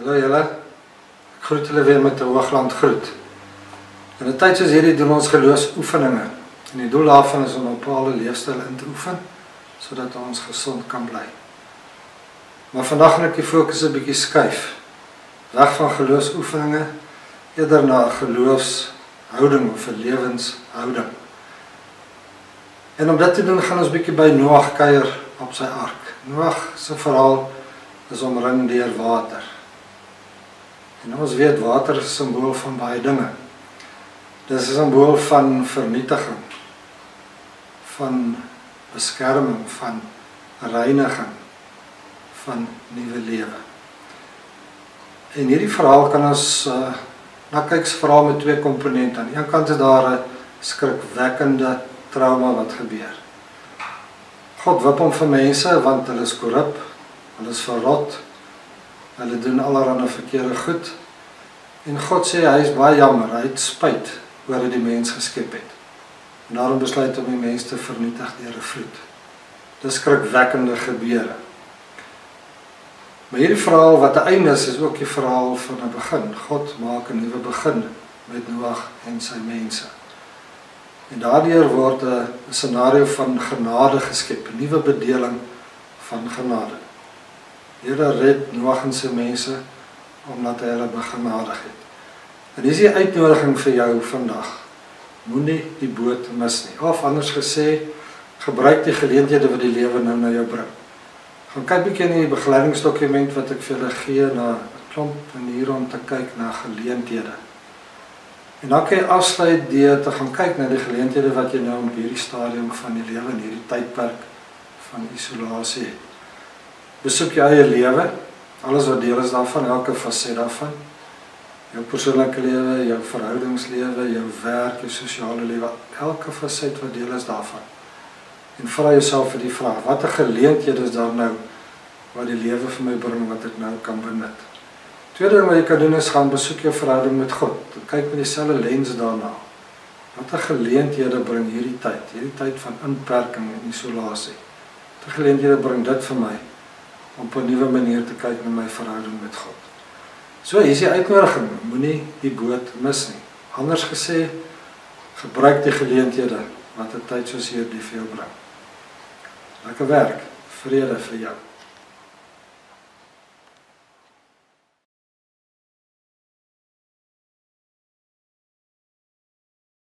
Hallo julle, ek groet julle weer met 'n Hoogland groet. In 'n tyd soos hierdie doen ons geloofsoefeninge. En die doel daarvan is om 'n bepaalde leefstyl in te oefen, sodat ons gesond kan bly. Maar vandag gaan ek die fokus 'n bietjie skuif. Weg van geloofsoefeninge, eerder na geloofshouding of 'n lewenshouding. En om dit te doen gaan ons bietjie by Noag kuier op sy ark. Noag se verhaal is omring deur water. En ons weet water is 'n simbool van baie dinge. Dit is 'n simbool van vernietiging, van beskerming, van reiniging, van nuwe lewe. En hierdie verhaal kan ons na kyk verhaal met twee komponente. Aan die een kant is daar 'n skrikwekkende trauma wat gebeur. God wip hom vir mense want hulle is korrup, hulle is verrot, hulle doen allerlei verkeerde goed. En God sê hy is baie jammer, hy het spyt oor hoe die mens geskep het. En daarom besluit om die mens te vernietig deur 'n vloed. Dis skrikwekkende gebeure. Maar hierdie verhaal wat 'n einde is ook die verhaal van 'n begin. God maak 'n nuwe begin met Noag en sy mense. En daardeur word 'n scenario van genade geskep, 'n nuwe bedeling van genade. Here red Noag en sy mense omdat hy hulle begenadig het. En dis die uitnodiging vir jou vandag. Moenie die boot mis nie. Of anders gesê, gebruik die geleenthede wat die lewe nou na jou bring. Gaan kyk bietjie in die begeleidingsdokument wat ek vir julle gee na 'n klomp maniere om te kyk na geleenthede. En dan kan jy afsluit deur te gaan kyk na die geleenthede wat jy nou op hierdie stadium van die lewe en hierdie tydperk van isolasie het. Besoek jou eie lewe, alles wat deel is daarvan, elke faset daarvan. Jou persoonlike lewe, jou verhoudingslewe, jou werk, jou sosiale lewe, elke faset wat deel is daarvan. En vra jouself vir die vraag, watter geleenthede is daar nou wat die lewe vir my bring wat ek nou kan benut? Tweede ding wat jy kan doen is gaan besoek jou verhouding met God. Kyk met dieselfde lens daarna. Watter geleenthede bring hierdie tyd van inperking en isolasie? Watter geleenthede bring dit vir my om op 'n nuwe manier te kyk na my verhouding met God? So, hier is die uitnodiging, moenie die boot mis nie. Anders gesê, gebruik die geleenthede wat 'n tyd soos hierdie vir jou bring. Lekker werk, vrede vir jou.